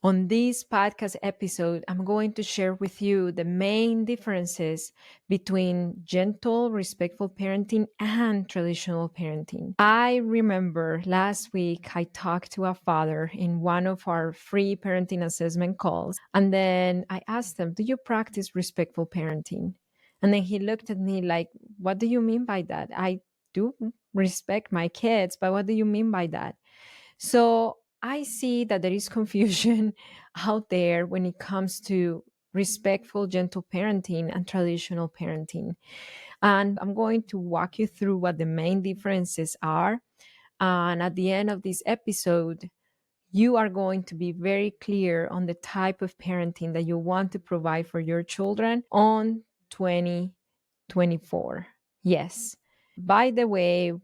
On this podcast episode, I'm going to share with you the main differences between gentle, respectful parenting and traditional parenting. I remember last week I talked to a father in one of our free parenting assessment calls, and then I asked him, "Do you practice respectful parenting?" And then he looked at me like, "What do you mean by that? I do respect my kids, but what do you mean by that?" So I see that there is confusion out there when it comes to respectful, gentle parenting and traditional parenting. And I'm going to walk you through what the main differences are. And at the end of this episode, you are going to be very clear on the type of parenting that you want to provide for your children on 2024. Yes. By the way,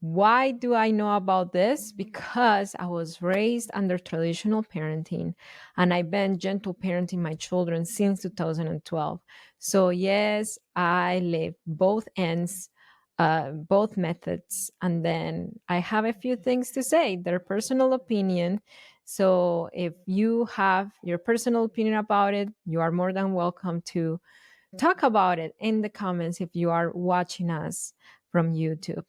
why do I know about this? Because I was raised under traditional parenting and I've been gentle parenting my children since 2012. So, yes, I live both ends, both methods. And then I have a few things to say. They're personal opinion. So, if you have your personal opinion about it, you are more than welcome to talk about it in the comments if you are watching us from YouTube.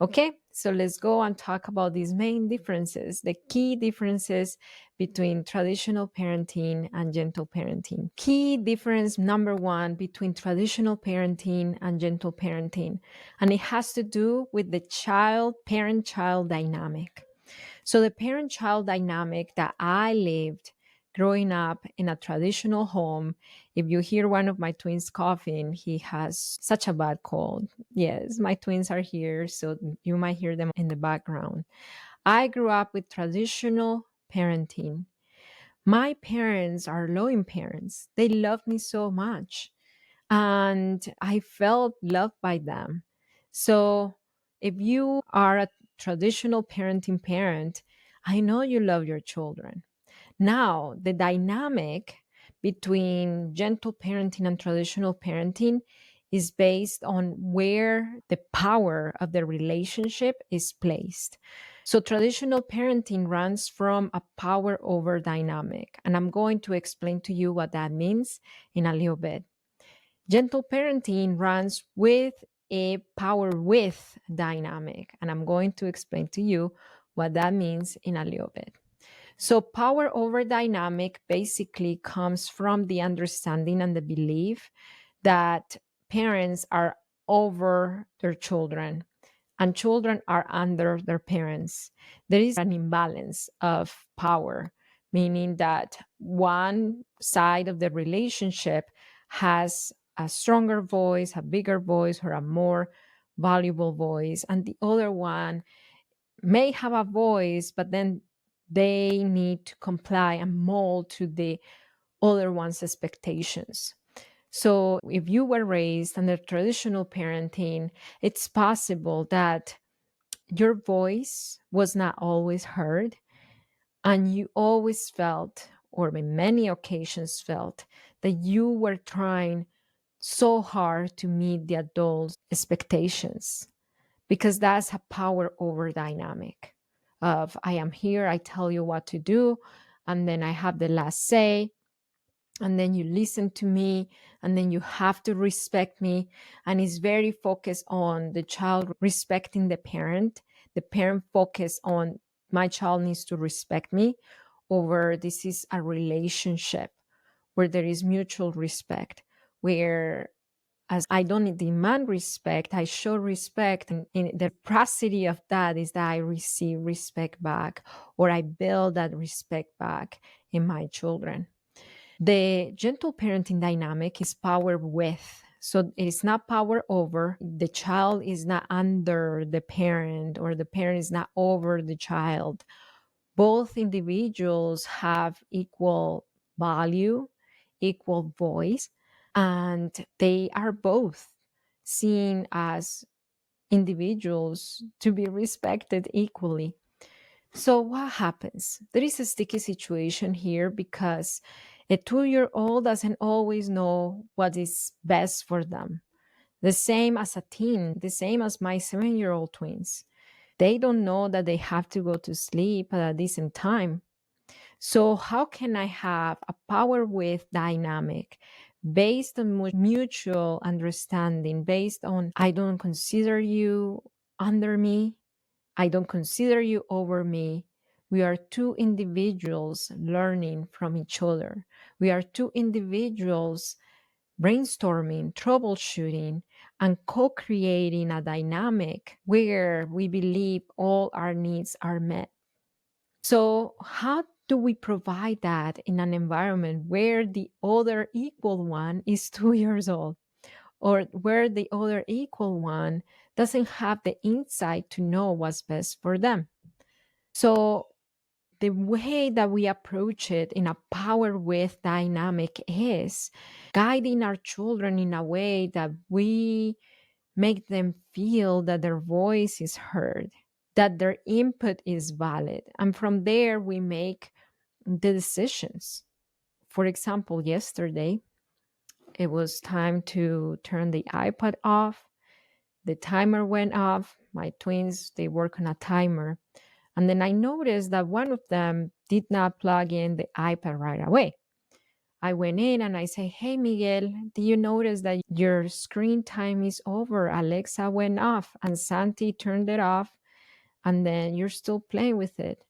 Okay, so let's go and talk about these main differences, the key differences between traditional parenting and gentle parenting. Key difference number one between traditional parenting and gentle parenting, and it has to do with the parent-child dynamic. So the parent-child dynamic that I lived growing up in a traditional home, if you hear one of my twins coughing, he has such a bad cold. Yes, my twins are here, so you might hear them in the background. I grew up with traditional parenting. My parents are loving parents. They love me so much, and I felt loved by them. So if you are a traditional parenting parent, I know you love your children. Now, the dynamic between gentle parenting and traditional parenting is based on where the power of the relationship is placed. So, traditional parenting runs from a power over dynamic, and I'm going to explain to you what that means in a little bit. Gentle parenting runs with a power with dynamic, and I'm going to explain to you what that means in a little bit. So, power over dynamic basically comes from the understanding and the belief that parents are over their children and children are under their parents. There is an imbalance of power, meaning that one side of the relationship has a stronger voice, a bigger voice, or a more valuable voice, and the other one may have a voice, but then they need to comply and mold to the other one's expectations. So, if you were raised under traditional parenting, it's possible that your voice was not always heard, and you always felt, or in many occasions felt, that you were trying so hard to meet the adults' expectations, because that's a power over dynamic of I am here, I tell you what to do, and then I have the last say, and then you listen to me, and then you have to respect me. And it's very focused on the child respecting the parent focus on my child needs to respect me, over this is a relationship where there is mutual respect, where as I don't demand respect, I show respect. And in the reciprocity of that is that I receive respect back, or I build that respect back in my children. The gentle parenting dynamic is power with. So it is not power over. The child is not under the parent, or the parent is not over the child. Both individuals have equal value, equal voice, and they are both seen as individuals to be respected equally. So, what happens? There is a sticky situation here because a 2-year-old doesn't always know what is best for them. The same as a teen, the same as my 7-year-old twins. They don't know that they have to go to sleep at a decent time. So, how can I have a power with dynamic based on mutual understanding, based on I don't consider you under me, I don't consider you over me. We are two individuals learning from each other. We are two individuals brainstorming, troubleshooting, and co creating a dynamic where we believe all our needs are met. So, how do we provide that in an environment where the other equal one is 2 years old, or where the other equal one doesn't have the insight to know what's best for them? So, the way that we approach it in a power with dynamic is guiding our children in a way that we make them feel that their voice is heard, that their input is valid. And from there, we make the decisions. For example, yesterday, it was time to turn the iPad off. The timer went off. My twins, they work on a timer. And then I noticed that one of them did not plug in the iPad right away. I went in and I say, "Hey, Miguel, do you notice that your screen time is over? Alexa went off and Santi turned it off, and then you're still playing with it."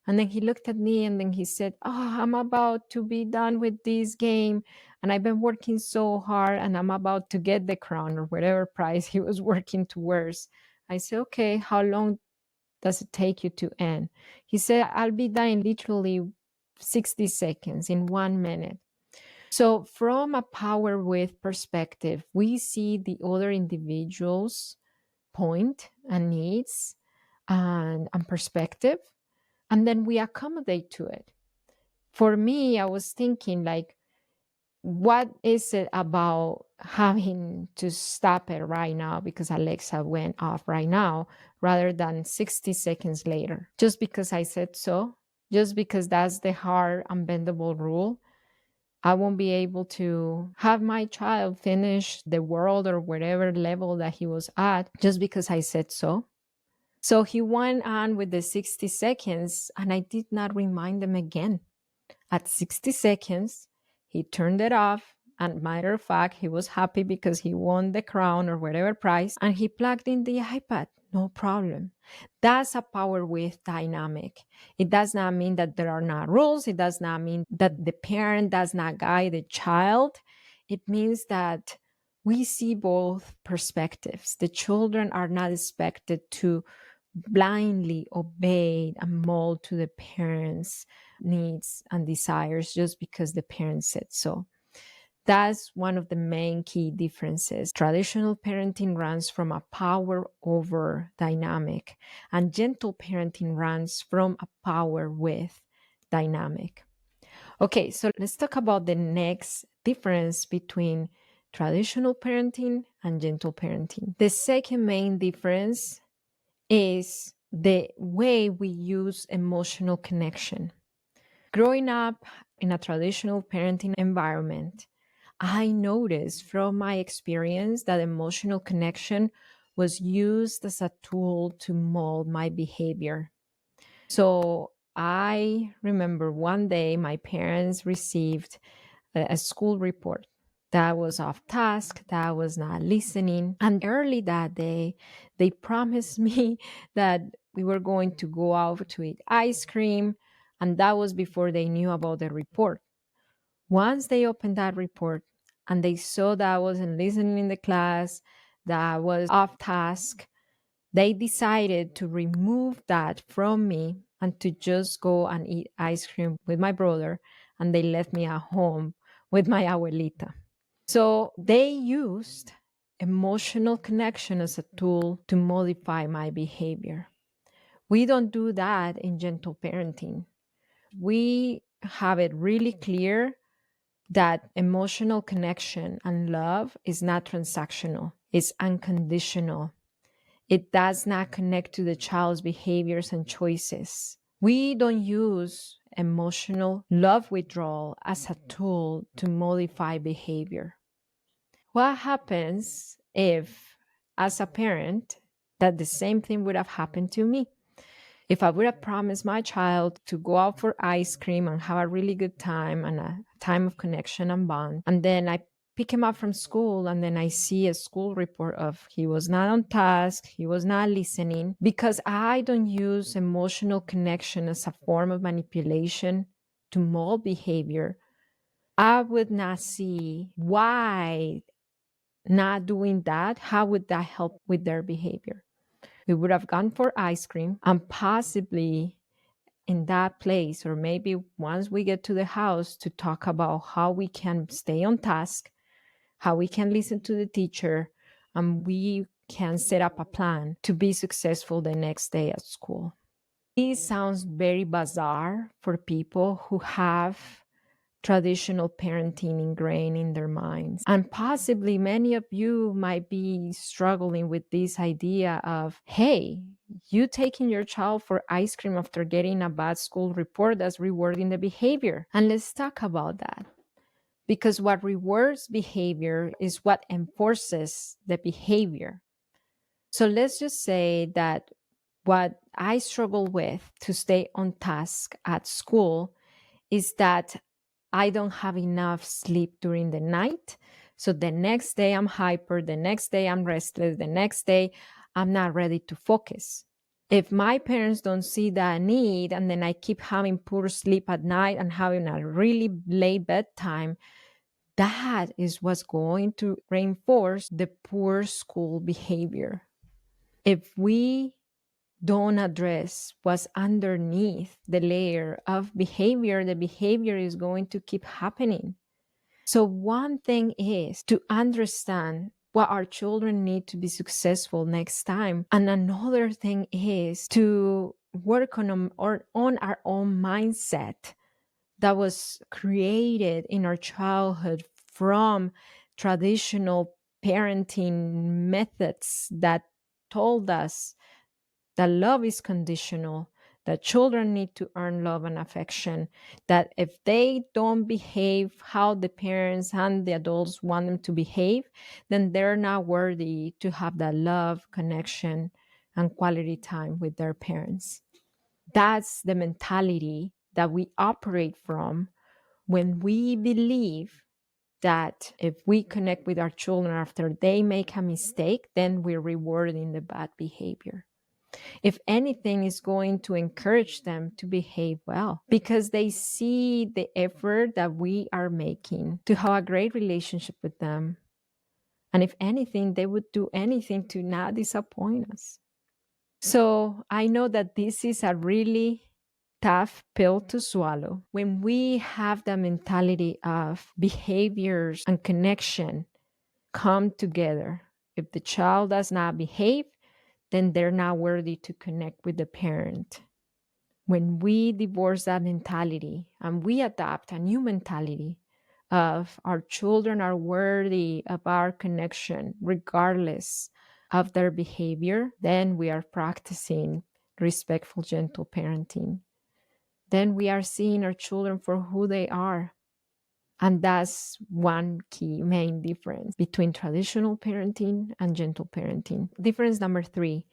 And then he looked at me and then he said, "Oh, I'm about to be done with this game. And I've been working so hard and I'm about to get the crown or whatever prize he was working towards." I said, "Okay, how long does it take you to end?" He said, "I'll be done in literally 60 seconds, in 1 minute." So, from a power with perspective, we see the other individual's point and needs and perspective, and then we accommodate to it. For me, I was thinking, like, what is it about having to stop it right now because Alexa went off right now rather than 60 seconds later? Just because I said so, just because that's the hard, unbendable rule, I won't be able to have my child finish the world or whatever level that he was at just because I said so. So he went on with the 60 seconds, and I did not remind him again. At 60 seconds, he turned it off. And matter of fact, he was happy because he won the crown or whatever prize, and he plugged in the iPad. No problem. That's a power with dynamic. It does not mean that there are not rules. It does not mean that the parent does not guide the child. It means that we see both perspectives. The children are not expected to blindly obey and mold to the parents' needs and desires just because the parents said so. That's one of the main key differences. Traditional parenting runs from a power over dynamic, and gentle parenting runs from a power with dynamic. Okay, so let's talk about the next difference between traditional parenting and gentle parenting. The second main difference is the way we use emotional connection. Growing up in a traditional parenting environment, I noticed from my experience that emotional connection was used as a tool to mold my behavior. So I remember one day my parents received a school report that was off task, that was not listening. And early that day, they promised me that we were going to go out to eat ice cream. And that was before they knew about the report. Once they opened that report and they saw that I wasn't listening in the class, that I was off task, they decided to remove that from me and to just go and eat ice cream with my brother. And they left me at home with my abuelita. So they used emotional connection as a tool to modify my behavior. We don't do that in gentle parenting. We have it really clear that emotional connection and love is not transactional, it's unconditional. It does not connect to the child's behaviors and choices. We don't use emotional love withdrawal as a tool to modify behavior. What happens if, as a parent, that the same thing would have happened to me? If I would have promised my child to go out for ice cream and have a really good time and a time of connection and bond, and then I pick him up from school and then I see a school report of he was not on task, he was not listening, because I don't use emotional connection as a form of manipulation to mold behavior, I would not see why not doing that, how would that help with their behavior. We would have gone for ice cream and possibly in that place, or maybe once we get to the house, to talk about how we can stay on task, how we can listen to the teacher, and we can set up a plan to be successful the next day at school. This sounds very bizarre for people who have traditional parenting ingrained in their minds. And possibly many of you might be struggling with this idea of, hey, you taking your child for ice cream after getting a bad school report, that's rewarding the behavior. And let's talk about that. Because what rewards behavior is what enforces the behavior. So let's just say that what I struggle with to stay on task at school is that I don't have enough sleep during the night. So the next day I'm hyper, the next day I'm restless, the next day I'm not ready to focus. If my parents don't see that need and then I keep having poor sleep at night and having a really late bedtime, that is what's going to reinforce the poor school behavior. If we don't address what's underneath the layer of behavior, the behavior is going to keep happening. So, one thing is to understand what our children need to be successful next time. And another thing is to work on our own mindset that was created in our childhood from traditional parenting methods that told us that love is conditional, that children need to earn love and affection, that if they don't behave how the parents and the adults want them to behave, then they're not worthy to have that love, connection, and quality time with their parents. That's the mentality that we operate from when we believe that if we connect with our children after they make a mistake, then we're rewarding the bad behavior. If anything, is going to encourage them to behave well because they see the effort that we are making to have a great relationship with them. And if anything, they would do anything to not disappoint us. So I know that this is a really tough pill to swallow. When we have the mentality of behaviors and connection come together, if the child does not behave, then they're not worthy to connect with the parent. When we divorce that mentality and we adopt a new mentality of our children are worthy of our connection, regardless of their behavior, then we are practicing respectful, gentle parenting. Then we are seeing our children for who they are. And that's one key main difference between traditional parenting and gentle parenting. Difference number 3.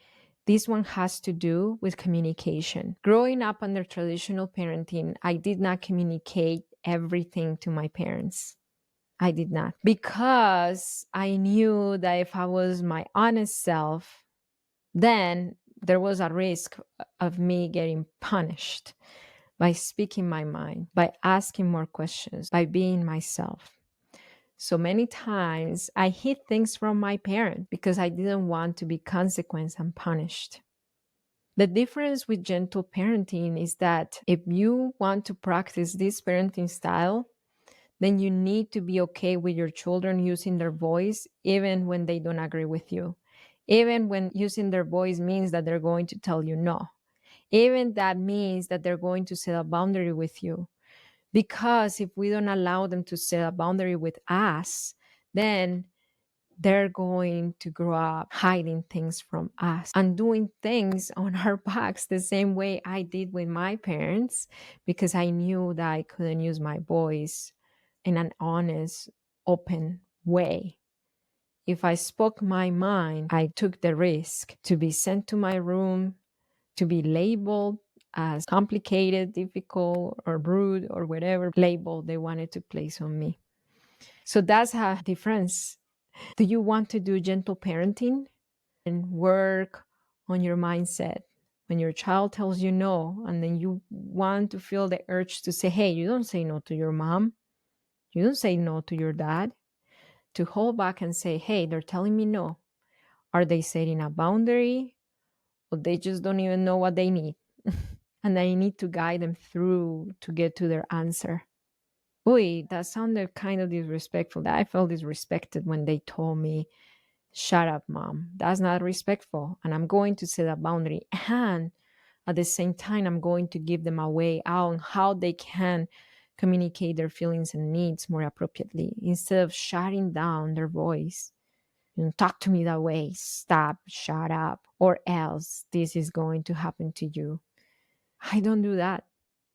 This one has to do with communication. Growing up under traditional parenting, I did not communicate everything to my parents. I did not. Because I knew that if I was my honest self, then there was a risk of me getting punished by speaking my mind, by asking more questions, by being myself. So many times I hid things from my parent because I didn't want to be consequenced and punished. The difference with gentle parenting is that if you want to practice this parenting style, then you need to be okay with your children using their voice even when they don't agree with you. Even when using their voice means that they're going to tell you no. Even that means that they're going to set a boundary with you. Because if we don't allow them to set a boundary with us, then they're going to grow up hiding things from us and doing things on our backs the same way I did with my parents, because I knew that I couldn't use my voice in an honest, open way. If I spoke my mind, I took the risk to be sent to my room, to be labeled as complicated, difficult, or rude, or whatever label they wanted to place on me. So that's a difference. Do you want to do gentle parenting and work on your mindset? When your child tells you no, and then you want to feel the urge to say, hey, you don't say no to your mom. You don't say no to your dad. To hold back and say, hey, they're telling me no. Are they setting a boundary? Or they just don't even know what they need? And I need to guide them through to get to their answer. Boy, that sounded kind of disrespectful. I felt disrespected when they told me, shut up, mom. That's not respectful. And I'm going to set a boundary. And at the same time, I'm going to give them a way out on how they can communicate their feelings and needs more appropriately instead of shutting down their voice. Talk to me that way. Stop, shut up, or else this is going to happen to you. I don't do that.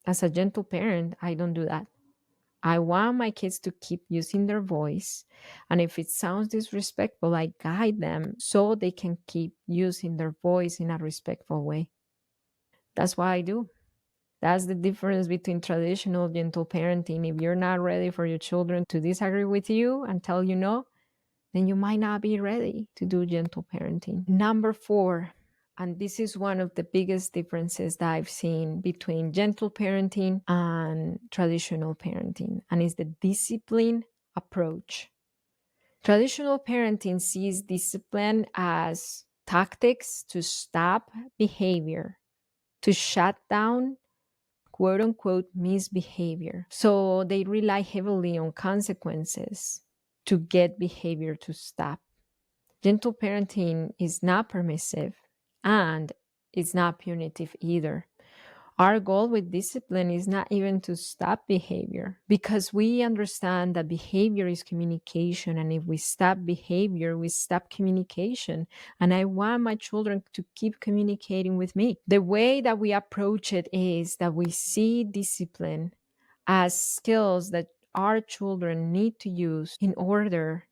As a gentle parent, I don't do that. I want my kids to keep using their voice. And if it sounds disrespectful, I guide them so they can keep using their voice in a respectful way. That's what I do. That's the difference between traditional gentle parenting. If you're not ready for your children to disagree with you and tell you no, then you might not be ready to do gentle parenting. Number 4, and this is one of the biggest differences that I've seen between gentle parenting and traditional parenting, and it's the discipline approach. Traditional parenting sees discipline as tactics to stop behavior, to shut down quote unquote misbehavior. So they rely heavily on consequences to get behavior to stop. Gentle parenting is not permissive and it's not punitive either. Our goal with discipline is not even to stop behavior, because we understand that behavior is communication. And if we stop behavior, we stop communication. And I want my children to keep communicating with me. The way that we approach it is that we see discipline as skills that our children need to use in order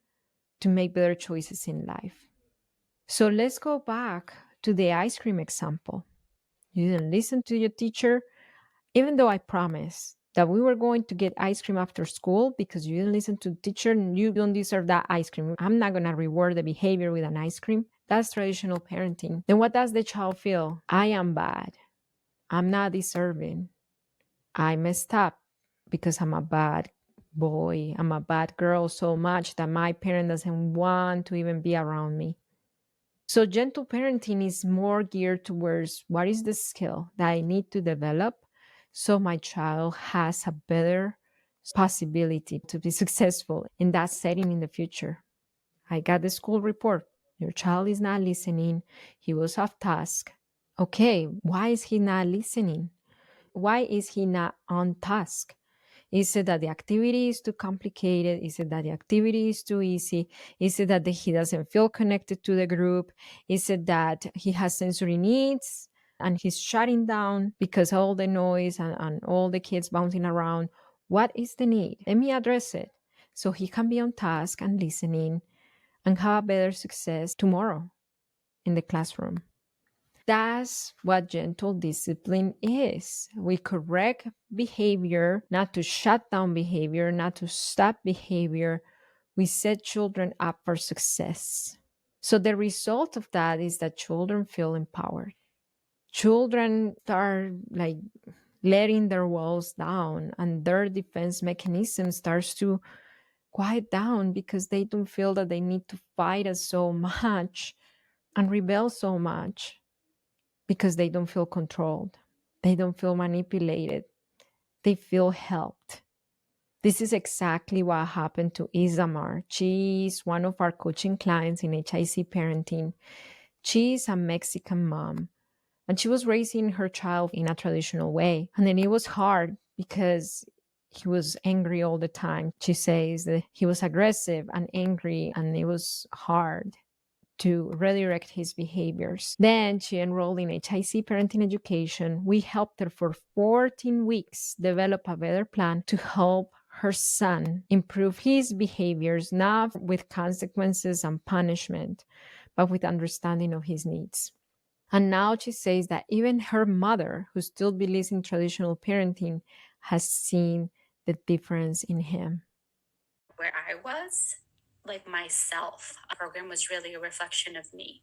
to make better choices in life. So let's go back to the ice cream example. You didn't listen to your teacher, even though I promised that we were going to get ice cream after school because you didn't listen to the teacher and you don't deserve that ice cream. I'm not going to reward the behavior with an ice cream. That's traditional parenting. Then what does the child feel? I am bad. I'm not deserving. I messed up because I'm a bad boy. I'm a bad girl so much that my parent doesn't want to even be around me. So gentle parenting is more geared towards what is the skill that I need to develop so my child has a better possibility to be successful in that setting in the future. I got the school report. Your child is not listening. He was off task. Okay, why is he not listening? Why is he not on task? Is it that the activity is too complicated? Is it that the activity is too easy? Is it that he doesn't feel connected to the group? Is it that he has sensory needs and he's shutting down because of all the noise and all the kids bouncing around? What is the need? Let me address it so he can be on task and listening and have a better success tomorrow in the classroom. That's what gentle discipline is. We correct behavior, not to shut down behavior, not to stop behavior. We set children up for success. So the result of that is that children feel empowered. Children are like letting their walls down and their defense mechanism starts to quiet down because they don't feel that they need to fight us so much and rebel so much. Because they don't feel controlled. They don't feel manipulated. They feel helped. This is exactly what happened to Izamar. She's one of our coaching clients in HIC parenting. She's a Mexican mom, and she was raising her child in a traditional way. And then it was hard because he was angry all the time. She says that he was aggressive and angry, and it was hard to redirect his behaviors. Then she enrolled in HIC parenting education. We helped her for 14 weeks develop a better plan to help her son improve his behaviors, not with consequences and punishment, but with understanding of his needs. And now she says that even her mother, who still believes in traditional parenting, has seen the difference in him. Where I was, like myself, a program was really a reflection of me,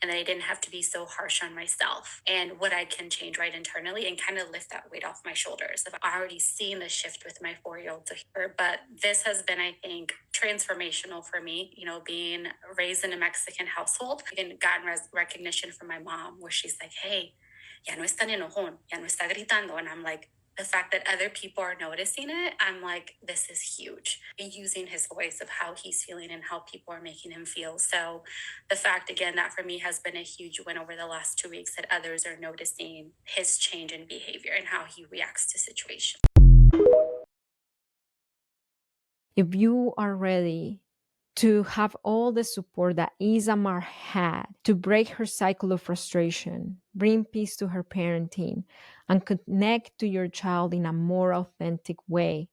and that I didn't have to be so harsh on myself and what I can change right internally and kind of lift that weight off my shoulders. I've already seen the shift with my 4-year-old to here, but this has been, I think, transformational for me, being raised in a Mexican household and gotten recognition from my mom where she's like, hey, ya no está enojón, ya no está gritando. And I'm like, the fact that other people are noticing it, I'm like, this is huge. Using his voice of how he's feeling and how people are making him feel. So the fact, again, that for me has been a huge win over the last 2 weeks, that others are noticing his change in behavior and how he reacts to situations. If you are ready to have all the support that Izamar had to break her cycle of frustration, bring peace to her parenting, and connect to your child in a more authentic way,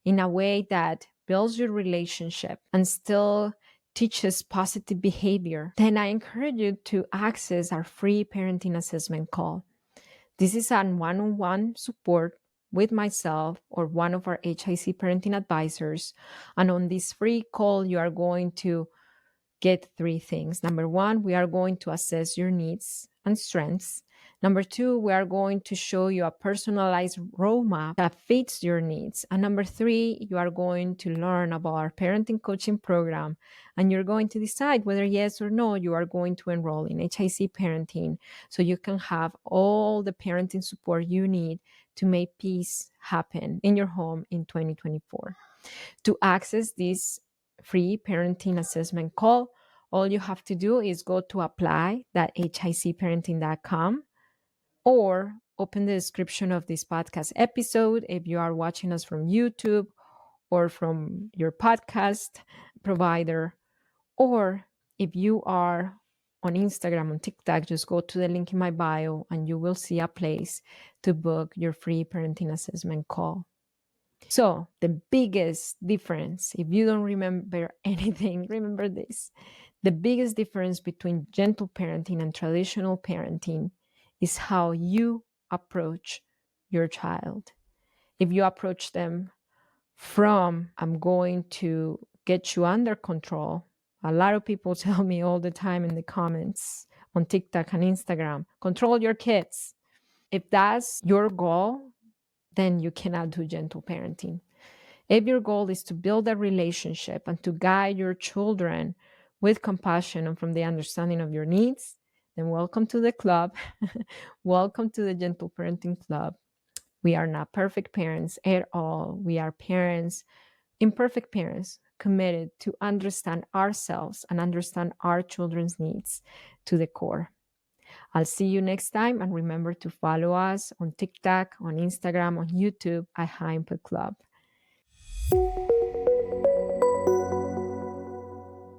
in a way that builds your relationship and still teaches positive behavior, then I encourage you to access our free parenting assessment call. This is a one-on-one support with myself or one of our HIC parenting advisors. And on this free call, you are going to get three things. Number one, we are going to assess your needs and strengths. Number two, we are going to show you a personalized roadmap that fits your needs. And number three, you are going to learn about our parenting coaching program. And you're going to decide whether yes or no, you are going to enroll in HIC parenting so you can have all the parenting support you need to make peace happen in your home in 2024. To access this free parenting assessment call, all you have to do is go to apply.hicparenting.com or open the description of this podcast episode if you are watching us from YouTube or from your podcast provider, or if you are on Instagram, on TikTok, just go to the link in my bio and you will see a place to book your free parenting assessment call. So, the biggest difference, if you don't remember anything, remember this. The biggest difference between gentle parenting and traditional parenting is how you approach your child. If you approach them from, I'm going to get you under control, a lot of people tell me all the time in the comments on TikTok and Instagram, control your kids. If that's your goal, then you cannot do gentle parenting. If your goal is to build a relationship and to guide your children with compassion and from the understanding of your needs, then welcome to the club. Welcome to the Gentle Parenting Club. We are not perfect parents at all. We are parents, imperfect parents, committed to understand ourselves and understand our children's needs to the core. I'll see you next time, and remember to follow us on TikTok, on Instagram, on YouTube at High Input Club.